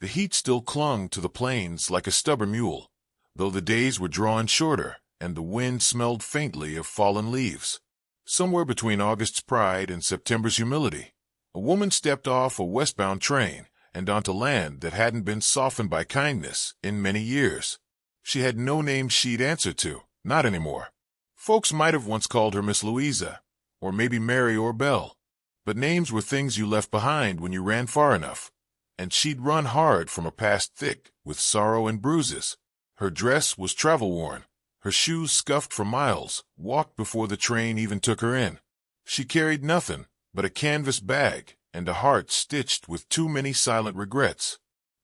The heat still clung to the plains like a stubborn mule, though the days were drawing shorter and the wind smelled faintly of fallen leaves. Somewhere between August's pride and September's humility, a woman stepped off a westbound train and onto land that hadn't been softened by kindness in many years. She had no name she'd answer to, not anymore. Folks might have once called her Miss Louisa, or maybe Mary or Belle, but names were things you left behind when you ran far enough, and she'd run hard from a past thick with sorrow and bruises. Her dress was travel-worn, her shoes scuffed for miles, walked before the train even took her in. She carried nothing but a canvas bag and a heart stitched with too many silent regrets.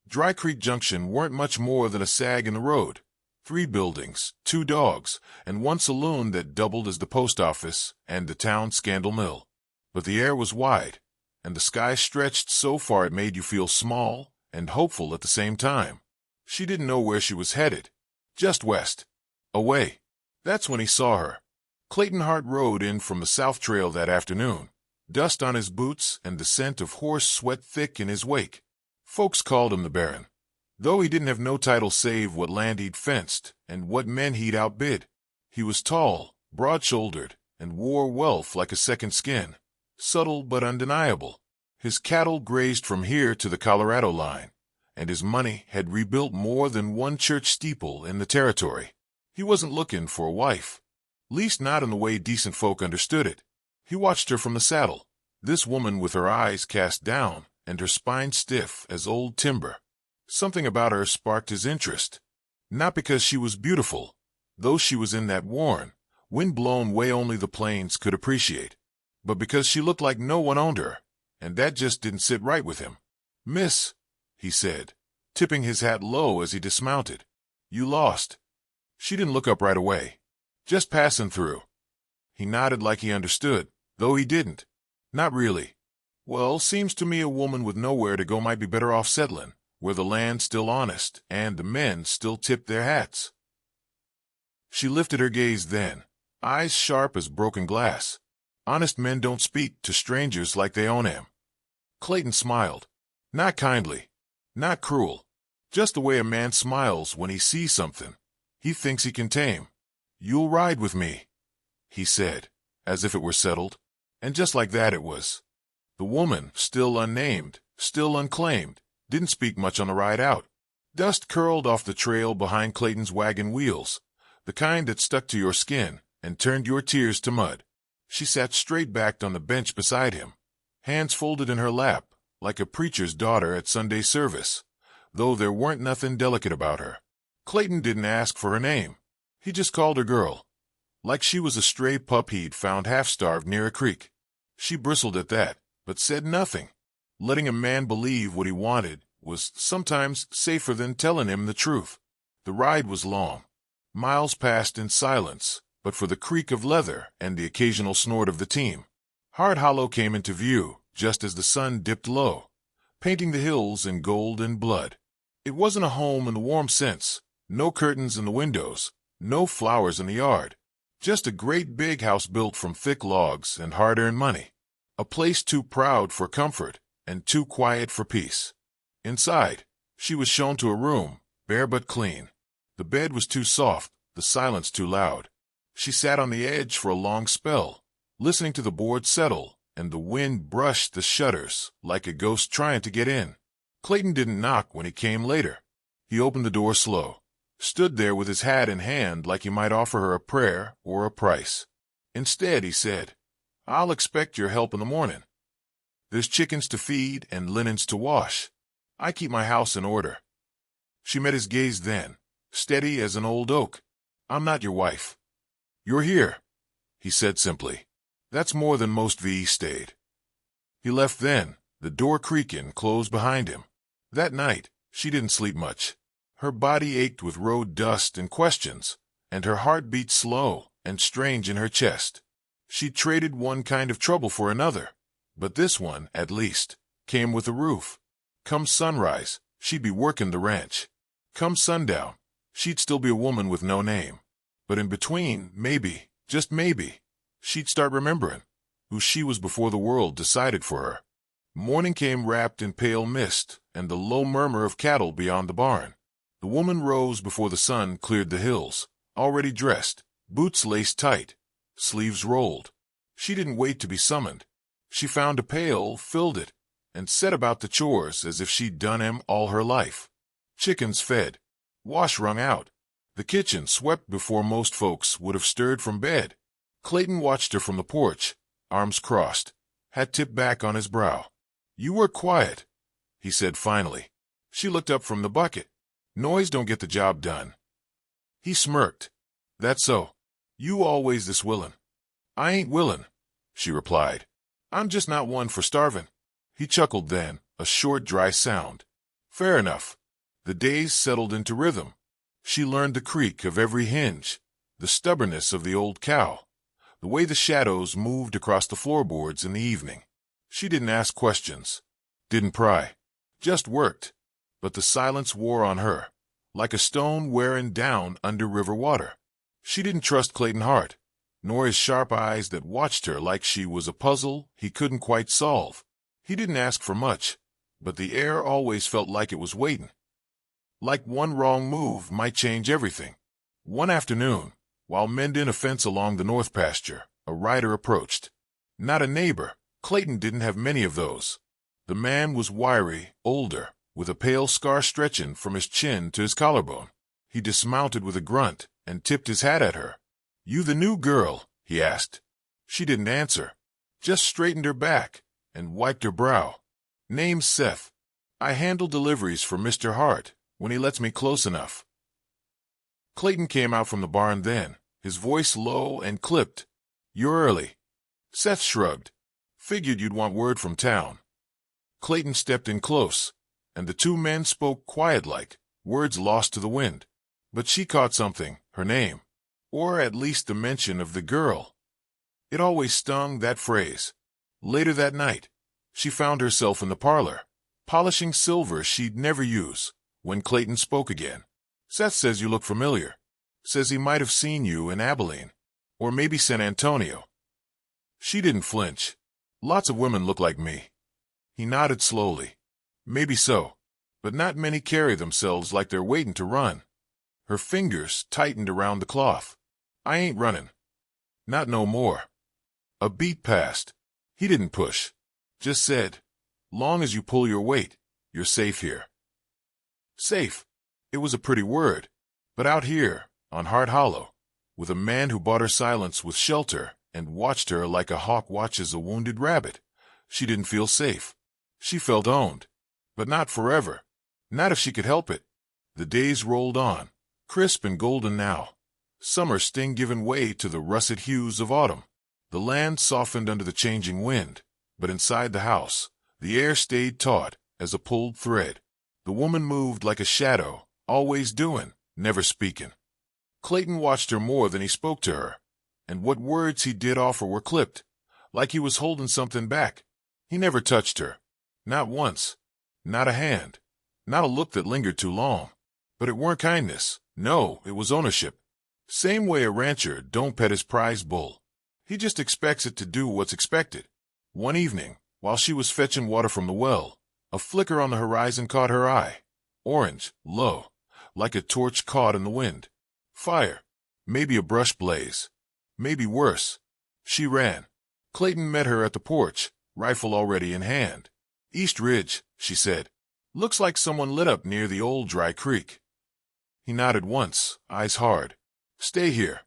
Dry Creek Junction weren't much more than a sag in the road. 3 buildings, 2 dogs, and 1 saloon that doubled as the post office and the town scandal mill. But the air was wide, and the sky stretched so far it made you feel small and hopeful at the same time. She didn't know where she was headed. Just west. Away. That's when he saw her. Clayton Hart rode in from the South Trail that afternoon, dust on his boots and the scent of horse sweat thick in his wake. Folks called him the Baron, though he didn't have no title save what land he'd fenced and what men he'd outbid. He was tall, broad-shouldered, and wore wealth like a second skin, subtle but undeniable. His cattle grazed from here to the Colorado line, and his money had rebuilt more than 1 church steeple in the territory. He wasn't looking for a wife, least not in the way decent folk understood it. He watched her from the saddle, this woman with her eyes cast down and her spine stiff as old timber. Something about her sparked his interest, not because she was beautiful, though she was in that worn, wind-blown way only the plains could appreciate, but because she looked like no one owned her, and that just didn't sit right with him. "Miss," he said, tipping his hat low as he dismounted, "you lost." She didn't look up right away. "Just passing through." He nodded like he understood, though he didn't. "Not really." "Well, seems to me a woman with nowhere to go might be better off settling, where the land's still honest and the men still tip their hats." She lifted her gaze then, eyes sharp as broken glass. "Honest men don't speak to strangers like they own 'em." Clayton smiled. Not kindly, not cruel, just the way a man smiles when he sees something he thinks he can tame. "You'll ride with me," he said, as if it were settled. And just like that it was. The woman, still unnamed, still unclaimed, didn't speak much on the ride out. Dust curled off the trail behind Clayton's wagon wheels, the kind that stuck to your skin and turned your tears to mud. She sat straight-backed on the bench beside him, hands folded in her lap, like a preacher's daughter at Sunday service, though there weren't nothing delicate about her. Clayton didn't ask for her name. He just called her girl, like she was a stray pup he'd found half-starved near a creek. She bristled at that, but said nothing. Letting a man believe what he wanted was sometimes safer than telling him the truth. The ride was long. Miles passed in silence, but for the creak of leather and the occasional snort of the team. Hard Hollow came into view just as the sun dipped low, painting the hills in gold and blood. It wasn't a home in the warm sense, no curtains in the windows, no flowers in the yard, just a great big house built from thick logs and hard-earned money, a place too proud for comfort and too quiet for peace. Inside, she was shown to a room, bare but clean. The bed was too soft, the silence too loud. She sat on the edge for a long spell, listening to the board settle and the wind brush the shutters like a ghost trying to get in. Clayton didn't knock when he came later. He opened the door slow, stood there with his hat in hand like he might offer her a prayer or a price. Instead, he said, "I'll expect your help in the morning. There's chickens to feed and linens to wash. I keep my house in order." She met his gaze then, steady as an old oak. "I'm not your wife." "You're here," he said simply. "That's more than most VE stayed." He left then, the door creaking closed behind him. That night, she didn't sleep much. Her body ached with road dust and questions, and her heart beat slow and strange in her chest. She traded one kind of trouble for another, but this one, at least, came with a roof. Come sunrise, she'd be working the ranch. Come sundown, she'd still be a woman with no name. But in between, maybe, just maybe, she'd start remembering who she was before the world decided for her. Morning came wrapped in pale mist, and the low murmur of cattle beyond the barn. The woman rose before the sun cleared the hills, already dressed, boots laced tight, sleeves rolled. She didn't wait to be summoned. She found a pail, filled it, and set about the chores as if she'd done 'em all her life. Chickens fed, wash wrung out. The kitchen swept before most folks would have stirred from bed. Clayton watched her from the porch, arms crossed, hat tipped back on his brow. "You work quiet," he said finally. She looked up from the bucket. "Noise don't get the job done." He smirked. "That's so. You always this willin'." "I ain't willin'," she replied. "I'm just not one for starvin'." He chuckled then, a short, dry sound. "Fair enough." The days settled into rhythm. She learned the creak of every hinge, the stubbornness of the old cow, the way the shadows moved across the floorboards in the evening. She didn't ask questions, didn't pry, just worked. But the silence wore on her, like a stone wearing down under river water. She didn't trust Clayton Hart, nor his sharp eyes that watched her like she was a puzzle he couldn't quite solve. He didn't ask for much, but the air always felt like it was waiting. Like one wrong move might change everything. One afternoon, while mending a fence along the north pasture, a rider approached. Not a neighbor. Clayton didn't have many of those. The man was wiry, older, with a pale scar stretching from his chin to his collarbone. He dismounted with a grunt and tipped his hat at her. "You the new girl?" he asked. She didn't answer, just straightened her back and wiped her brow. "Name's Seth. I handle deliveries for Mr. Hart when he lets me close enough." Clayton came out from the barn then, his voice low and clipped. "You're early." Seth shrugged. "Figured you'd want word from town." Clayton stepped in close, and the two men spoke quiet-like, words lost to the wind. But she caught something, her name, or at least the mention of the girl. It always stung, that phrase. Later that night, she found herself in the parlor, polishing silver she'd never use, when Clayton spoke again. "Seth says you look familiar. Says he might have seen you in Abilene, or maybe San Antonio." She didn't flinch. "Lots of women look like me." He nodded slowly. "Maybe so, but not many carry themselves like they're waiting to run." Her fingers tightened around the cloth. "I ain't running. Not no more." A beat passed. He didn't push. Just said, "Long as you pull your weight, you're safe here." Safe. It was a pretty word. But out here, on Hart Hollow, with a man who bought her silence with shelter and watched her like a hawk watches a wounded rabbit, she didn't feel safe. She felt owned. But not forever. Not if she could help it. The days rolled on, crisp and golden now. Summer sting giving way to the russet hues of autumn. The land softened under the changing wind, but inside the house, the air stayed taut as a pulled thread. The woman moved like a shadow, always doing, never speaking. Clayton watched her more than he spoke to her, and what words he did offer were clipped, like he was holding something back. He never touched her. Not once. Not a hand. Not a look that lingered too long. But it weren't kindness. No, it was ownership. Same way a rancher don't pet his prize bull. He just expects it to do what's expected. One evening, while she was fetching water from the well, a flicker on the horizon caught her eye. Orange, low, like a torch caught in the wind. Fire. Maybe a brush blaze. Maybe worse. She ran. Clayton met her at the porch, rifle already in hand. "East Ridge," she said. "Looks like someone lit up near the old dry creek." He nodded once, eyes hard. "Stay here."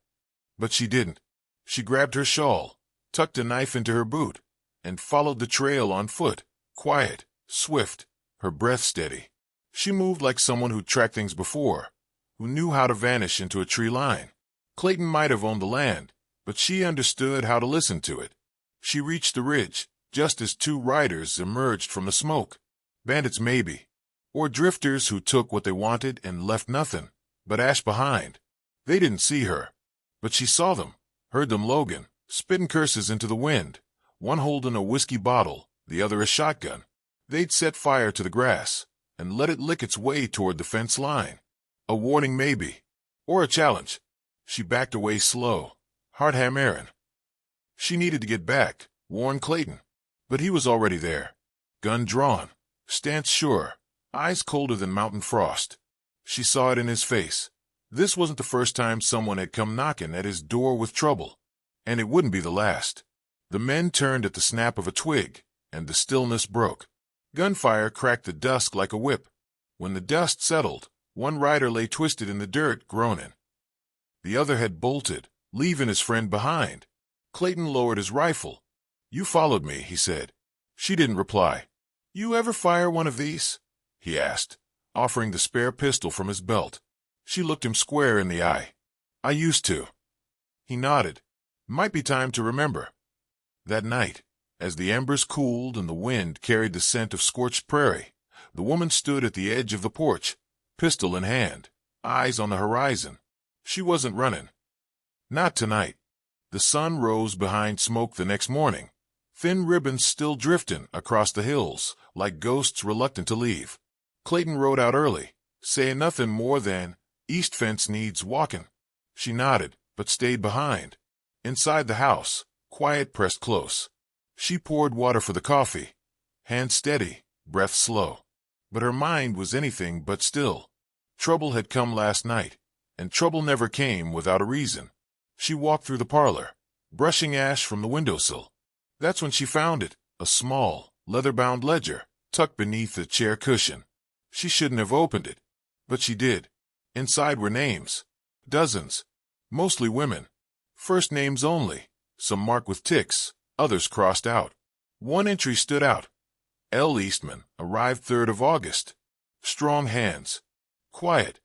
But she didn't. She grabbed her shawl, tucked a knife into her boot, and followed the trail on foot, quiet, swift, her breath steady. She moved like someone who'd tracked things before, who knew how to vanish into a tree line. Clayton might have owned the land, but she understood how to listen to it. She reached the ridge, just as two riders emerged from the smoke. Bandits maybe, or drifters who took what they wanted and left nothing but ash behind. They didn't see her, but she saw them, heard them logan, spitting curses into the wind, one holding a whiskey bottle, the other a shotgun. They'd set fire to the grass and let it lick its way toward the fence line. A warning maybe, or a challenge. She backed away slow, heart hammering. She needed to get back, warn Clayton, but he was already there, gun drawn, stance sure, eyes colder than mountain frost. She saw it in his face. This wasn't the first time someone had come knocking at his door with trouble, and it wouldn't be the last. The men turned at the snap of a twig, and the stillness broke. Gunfire cracked the dusk like a whip. When the dust settled, one rider lay twisted in the dirt, groaning. The other had bolted, leaving his friend behind. Clayton lowered his rifle. "You followed me," he said. She didn't reply. "You ever fire one of these?" he asked, offering the spare pistol from his belt. She looked him square in the eye. "I used to." He nodded. "Might be time to remember." That night, as the embers cooled and the wind carried the scent of scorched prairie, the woman stood at the edge of the porch, pistol in hand, eyes on the horizon. She wasn't running. Not tonight. The sun rose behind smoke the next morning, thin ribbons still drifting across the hills, like ghosts reluctant to leave. Clayton rode out early, saying nothing more than, "East fence needs walking." She nodded, but stayed behind. Inside the house, quiet pressed close. She poured water for the coffee, hand steady, breath slow. But her mind was anything but still. Trouble had come last night, and trouble never came without a reason. She walked through the parlor, brushing ash from the windowsill. That's when she found it, a small, leather-bound ledger, tucked beneath a chair cushion. She shouldn't have opened it, but she did. Inside were names. Dozens. Mostly women. First names only, some marked with ticks, others crossed out. One entry stood out. L. Eastman, arrived 3rd of August. Strong hands. Quiet.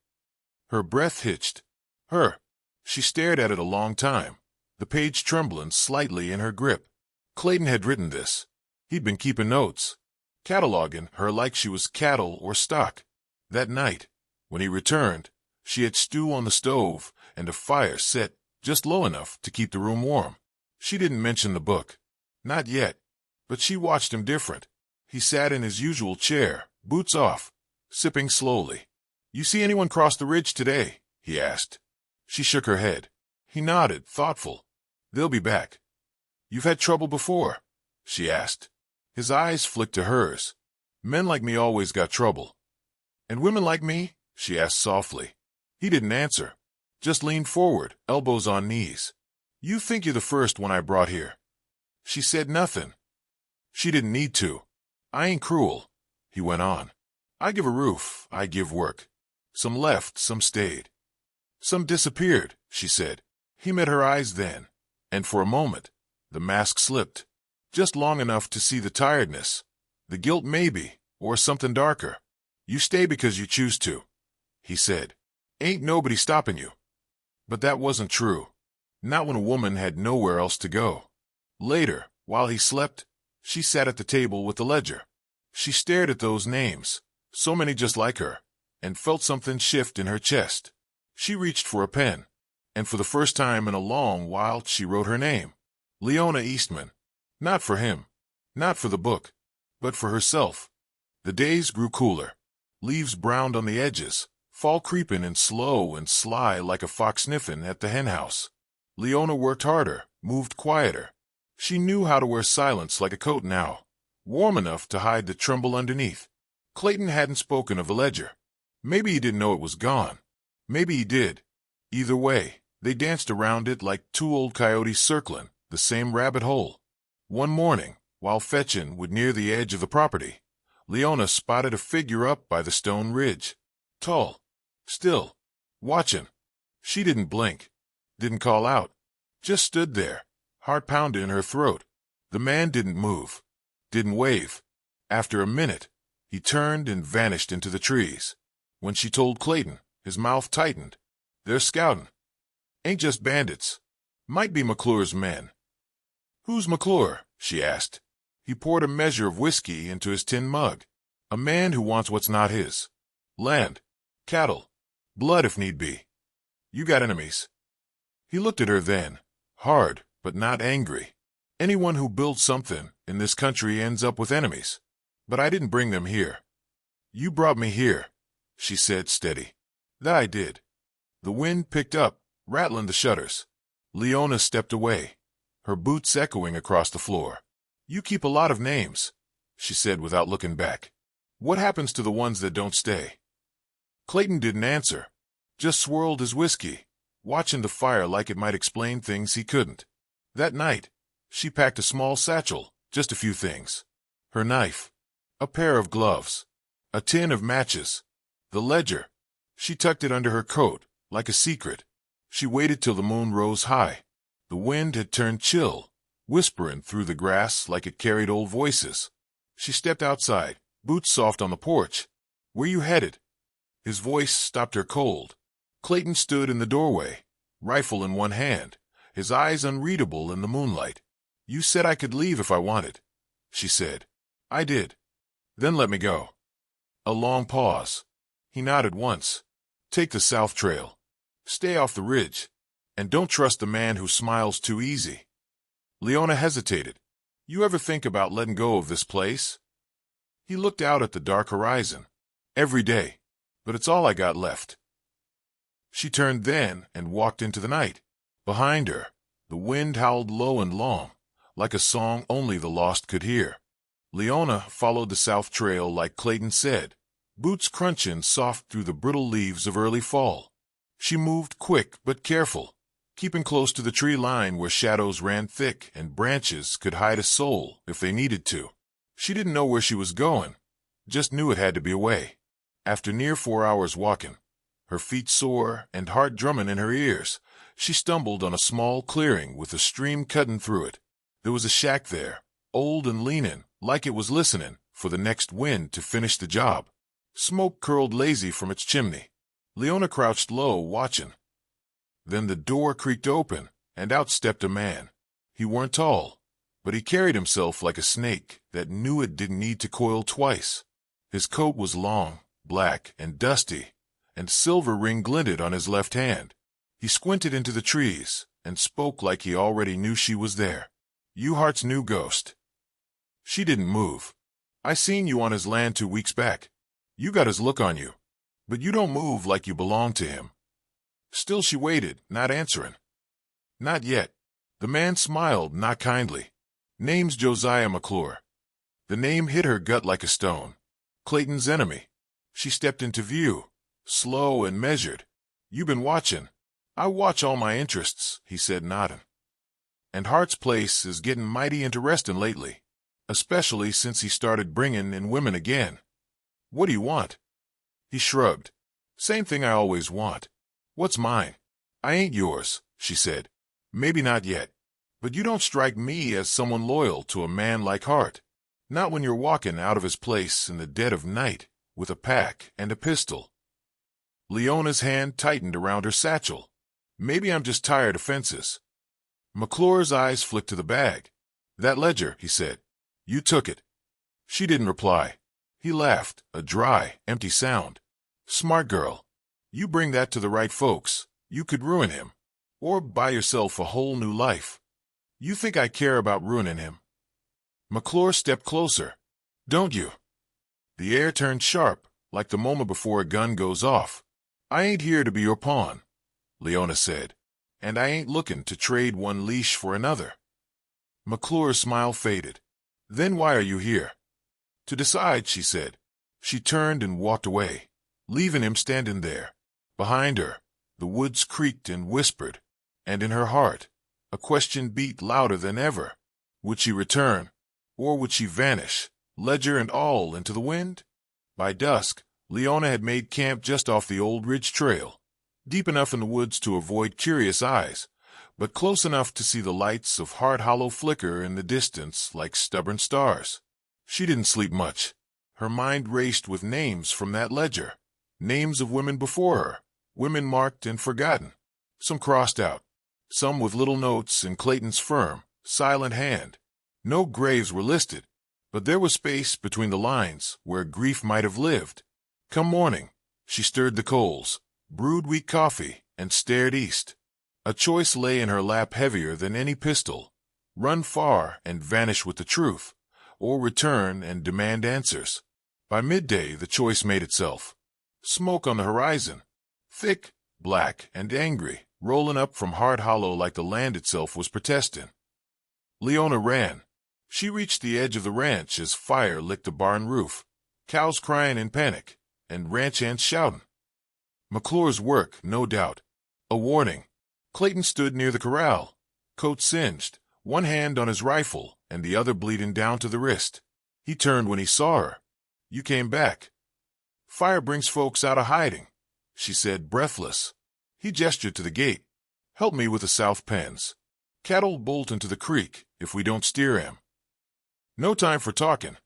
Her breath hitched. Her. She stared at it a long time, the page trembling slightly in her grip. Clayton had written this. He'd been keeping notes, cataloging her like she was cattle or stock. That night, when he returned, she had stew on the stove and a fire set just low enough to keep the room warm. She didn't mention the book. Not yet. But she watched him different. He sat in his usual chair, boots off, sipping slowly. "You see anyone cross the ridge today?" he asked. She shook her head. He nodded, thoughtful. "They'll be back." "You've had trouble before?" she asked. His eyes flicked to hers. "Men like me always got trouble." "And women like me?" she asked softly. He didn't answer, just leaned forward, elbows on knees. "You think you're the first one I brought here." She said nothing. She didn't need to. "I ain't cruel," he went on. "I give a roof, I give work. Some left, some stayed. Some disappeared," she said. He met her eyes then, and for a moment, the mask slipped. Just long enough to see the tiredness, the guilt maybe, or something darker. "You stay because you choose to," he said. "Ain't nobody stopping you." But that wasn't true. Not when a woman had nowhere else to go. Later, while he slept, she sat at the table with the ledger. She stared at those names, so many just like her, and felt something shift in her chest. She reached for a pen, and for the first time in a long while she wrote her name. Leona Eastman. Not for him, not for the book, but for herself. The days grew cooler. Leaves browned on the edges, fall creeping in slow and sly like a fox sniffing at the henhouse. Leona worked harder, moved quieter. She knew how to wear silence like a coat now, warm enough to hide the tremble underneath. Clayton hadn't spoken of the ledger. Maybe he didn't know it was gone. Maybe he did. Either way, they danced around it like two old coyotes circling the same rabbit hole. One morning, while fetching would near the edge of the property, Leona spotted a figure up by the stone ridge. Tall, still, watching. She didn't blink, didn't call out, just stood there, heart pounding in her throat. The man didn't move, didn't wave. After a minute, he turned and vanished into the trees. When she told Clayton, his mouth tightened. "They're scouting. Ain't just bandits. Might be McClure's men." "Who's McClure?" she asked. He poured a measure of whiskey into his tin mug. "A man who wants what's not his. Land, cattle, blood if need be. You got enemies." He looked at her then, hard but not angry. "Anyone who builds something in this country ends up with enemies. But I didn't bring them here." "You brought me here," she said, steady. "That I did." The wind picked up, rattling the shutters. Leona stepped away, her boots echoing across the floor. "You keep a lot of names," she said without looking back. What happens to the ones that don't stay? Clayton didn't answer, just swirled his whiskey, watching the fire like it might explain things he couldn't. That night, she packed a small satchel, just a few things. Her knife, a pair of gloves, a tin of matches, the ledger. She tucked it under her coat, like a secret. She waited till the moon rose high. The wind had turned chill, whispering through the grass like it carried old voices. She stepped outside, boots soft on the porch. "Where you headed?" His voice stopped her cold. Clayton stood in the doorway, rifle in one hand, his eyes unreadable in the moonlight. "You said I could leave if I wanted," she said. "I did. Then let me go." A long pause. He nodded once. "Take the south trail. Stay off the ridge. And don't trust the man who smiles too easy." Leona hesitated. "You ever think about letting go of this place?" He looked out at the dark horizon. "Every day. But it's all I got left." She turned then and walked into the night. Behind her, the wind howled low and long, like a song only the lost could hear. Leona followed the south trail like Clayton said, boots crunching soft through the brittle leaves of early fall. She moved quick but careful, keeping close to the tree line where shadows ran thick and branches could hide a soul if they needed to. She didn't know where she was going, just knew it had to be away. After near 4 hours walking, her feet sore and heart drumming in her ears, she stumbled on a small clearing with a stream cutting through it. There was a shack there, old and leaning, like it was listening for the next wind to finish the job. Smoke curled lazy from its chimney. Leona crouched low, watching. Then the door creaked open, and out stepped a man. He weren't tall, but he carried himself like a snake that knew it didn't need to coil twice. His coat was long, black, and dusty, and silver ring glinted on his left hand. He squinted into the trees and spoke like he already knew she was there. "You Hart's new ghost." She didn't move. "I seen you on his land 2 weeks back. You got his look on you, but you don't move like you belong to him." Still she waited, not answering. "Not yet." The man smiled, not kindly. "Name's Josiah McClure." The name hit her gut like a stone. Clayton's enemy. She stepped into view, slow and measured. "You been watching." "I watch all my interests," he said, nodding. "And Hart's place is getting mighty interesting lately, especially since he started bringing in women again." "What do you want?" He shrugged. "Same thing I always want. What's mine?" "I ain't yours," she said. "Maybe not yet. But you don't strike me as someone loyal to a man like Hart. Not when you're walking out of his place in the dead of night with a pack and a pistol." Leona's hand tightened around her satchel. "Maybe I'm just tired of fences." McClure's eyes flicked to the bag. "That ledger," he said. "You took it." She didn't reply. He laughed, a dry, empty sound. "Smart girl. You bring that to the right folks, you could ruin him. Or buy yourself a whole new life. You think I care about ruining him?" McClure stepped closer. "Don't you?" The air turned sharp, like the moment before a gun goes off. "I ain't here to be your pawn," Leona said. "And I ain't looking to trade one leash for another." McClure's smile faded. "Then why are you here?" "To decide," she said. She turned and walked away, leaving him standing there. Behind her, the woods creaked and whispered, and in her heart, a question beat louder than ever. Would she return, or would she vanish, ledger and all, into the wind? By dusk, Leona had made camp just off the old ridge trail, deep enough in the woods to avoid curious eyes, but close enough to see the lights of Hart Hollow flicker in the distance like stubborn stars. She didn't sleep much. Her mind raced with names from that ledger, names of women before her, women marked and forgotten, some crossed out, some with little notes in Clayton's firm, silent hand. No graves were listed, but there was space between the lines where grief might have lived. Come morning, she stirred the coals, brewed weak coffee, and stared east. A choice lay in her lap heavier than any pistol: run far and vanish with the truth, or return and demand answers. By midday the choice made itself. Smoke on the horizon, thick, black, and angry, rolling up from Hart Hollow like the land itself was protesting. Leona ran. She reached the edge of the ranch as fire licked the barn roof. cows crying in panic, and ranch hands shouting. McClure's work, no doubt. A warning. Clayton stood near the corral, coat singed, one hand on his rifle and the other bleeding down to the wrist. He turned when he saw her. "You came back." "Fire brings folks out of hiding," she said, breathless. He gestured to the gate. "Help me with the south pens. Cattle bolt into the creek if we don't steer 'em." "No time for talking."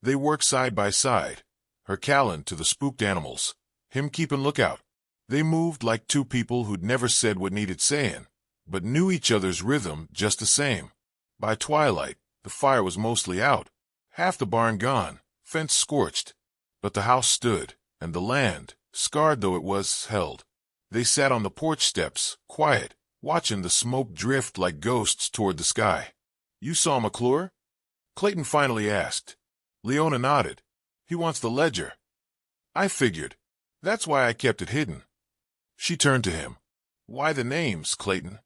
They worked side by side, her calling to the spooked animals, him keeping lookout. They moved like two people who'd never said what needed saying, but knew each other's rhythm just the same. By twilight, the fire was mostly out, half the barn gone, fence scorched. But the house stood, and the land, scarred though it was, held. They sat on the porch steps, quiet, watching the smoke drift like ghosts toward the sky. "You saw McClure?" Clayton finally asked. Leona nodded. "He wants the ledger." "I figured. That's why I kept it hidden." She turned to him. "Why the names, Clayton?"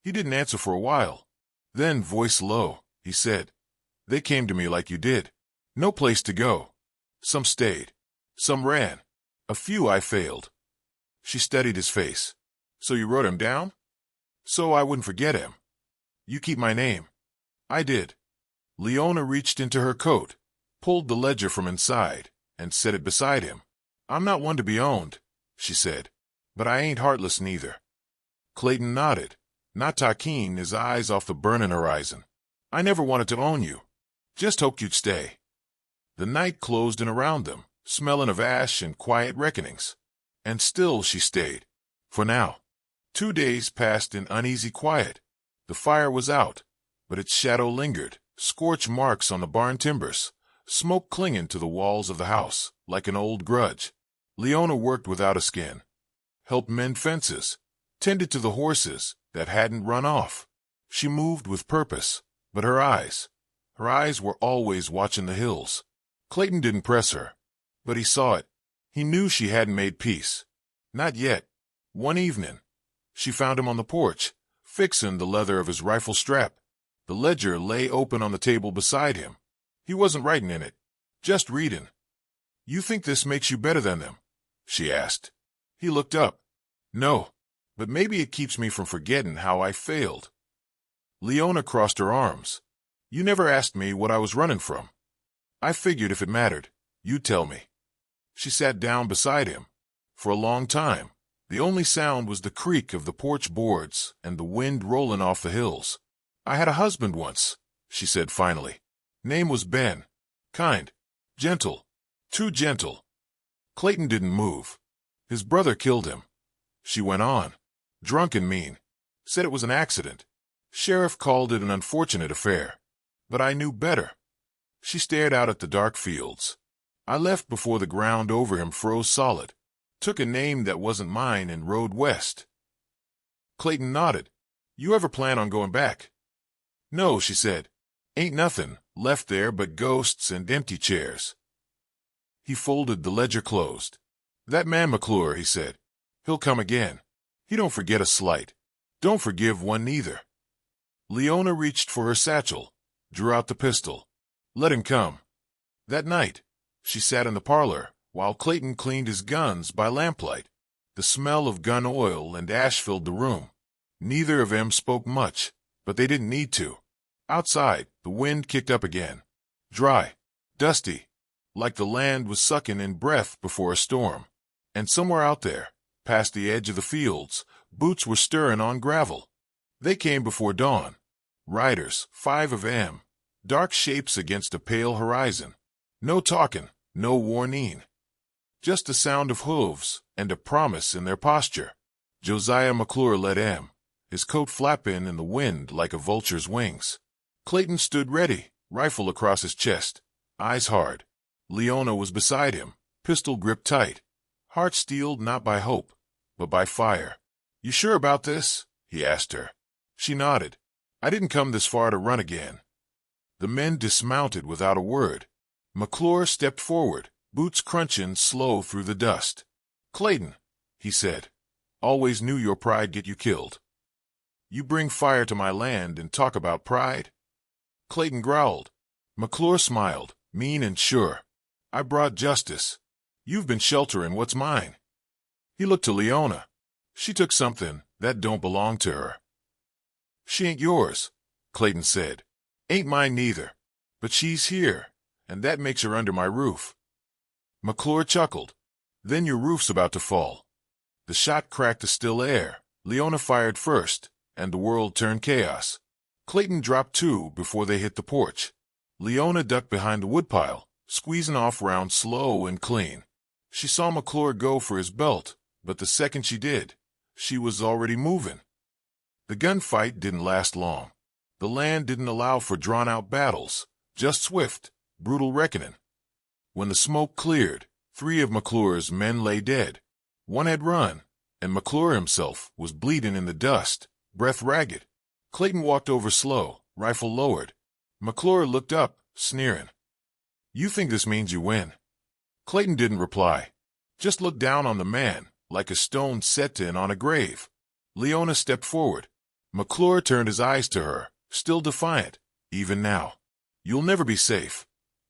He didn't answer for a while. Then, voice low, he said, "They came to me like you did. No place to go. Some stayed. Some ran. A few I failed." She studied his face. "So you wrote him down?" "So I wouldn't forget him." "You keep my name." "I did." Leona reached into her coat, pulled the ledger from inside, and set it beside him. "I'm not one to be owned," she said, "but I ain't heartless neither." Clayton nodded, not taking his eyes off the burning horizon. "I never wanted to own you. Just hoped you'd stay." The night closed in around them, smelling of ash and quiet reckonings. And still she stayed. For now. 2 days passed in uneasy quiet. The fire was out, but its shadow lingered, scorch marks on the barn timbers, smoke clinging to the walls of the house, like an old grudge. Leona worked without a skin, helped mend fences, tended to the horses that hadn't run off. She moved with purpose, but her eyes were always watching the hills. Clayton didn't press her, but he saw it. He knew she hadn't made peace. Not yet. One evening, she found him on the porch, fixing the leather of his rifle strap. The ledger lay open on the table beside him. He wasn't writing in it, just reading. "You think this makes you better than them?" she asked. He looked up. "No, but maybe it keeps me from forgetting how I failed." Leona crossed her arms. "You never asked me what I was running from. I figured if it mattered, you'd tell me." She sat down beside him. For a long time, the only sound was the creak of the porch boards and the wind rolling off the hills. "I had a husband once," she said finally. "Name was Ben. Kind. Gentle. Too gentle." Clayton didn't move. "His brother killed him." She went on. "Drunk and mean. Said it was an accident. Sheriff called it an unfortunate affair. But I knew better." She stared out at the dark fields. "I left before the ground over him froze solid. Took a name that wasn't mine and rode west." Clayton nodded. "You ever plan on going back?" "No," she said. "Ain't nothing left there but ghosts and empty chairs." He folded the ledger closed. "That man McClure," he said. "He'll come again. He don't forget a slight. Don't forgive one neither." Leona reached for her satchel, drew out the pistol. "Let him come." That night, she sat in the parlor while Clayton cleaned his guns by lamplight. The smell of gun oil and ash filled the room. Neither of them spoke much, but they didn't need to. Outside, the wind kicked up again. Dry, dusty, like the land was sucking in breath before a storm. And somewhere out there, past the edge of the fields, boots were stirring on gravel. They came before dawn. Riders, 5 of them, dark shapes against a pale horizon. No talking, no warning. Just the sound of hooves and a promise in their posture. Josiah McClure led em, his coat flapping in the wind like a vulture's wings. Clayton stood ready, rifle across his chest, eyes hard. Leona was beside him, pistol gripped tight, heart steeled not by hope, but by fire. "You sure about this?" he asked her. She nodded. "I didn't come this far to run again." The men dismounted without a word. McClure stepped forward, boots crunching slow through the dust. "Clayton," he said, "always knew your pride get you killed. You bring fire to my land and talk about pride?" Clayton growled. McClure smiled, mean and sure. I brought justice. You've been sheltering what's mine. He looked to Leona. She took something that don't belong to her. She ain't yours, Clayton said. Ain't mine neither. But she's here, and that makes her under my roof. McClure chuckled. Then your roof's about to fall. The shot cracked the still air. Leona fired first, and the world turned chaos. Clayton dropped two before they hit the porch. Leona ducked behind the woodpile, squeezing off round slow and clean. She saw McClure go for his belt, but the second she did, she was already moving. The gunfight didn't last long. The land didn't allow for drawn-out battles, just swift, brutal reckoning. When the smoke cleared, 3 of McClure's men lay dead. One had run, and McClure himself was bleeding in the dust, breath ragged. Clayton walked over slow, rifle lowered. McClure looked up, sneering. You think this means you win? Clayton didn't reply, just looked down on the man, like a stone set in on a grave. Leona stepped forward. McClure turned his eyes to her, still defiant, even now. You'll never be safe,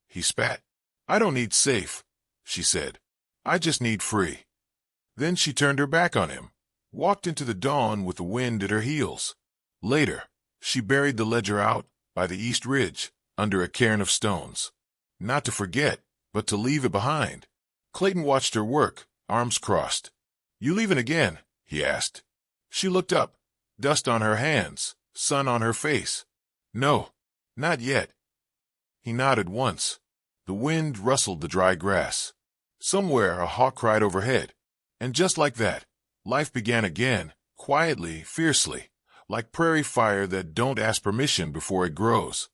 he spat. I don't need safe, she said. I just need free. Then she turned her back on him, walked into the dawn with the wind at her heels. Later, she buried the ledger out by the east ridge, under a cairn of stones. Not to forget, but to leave it behind. Clayton watched her work, arms crossed. You leaving again? He asked. She looked up, dust on her hands, sun on her face. No, not yet. He nodded once. The wind rustled the dry grass. Somewhere a hawk cried overhead. And just like that, life began again, quietly, fiercely, like prairie fire that don't ask permission before it grows.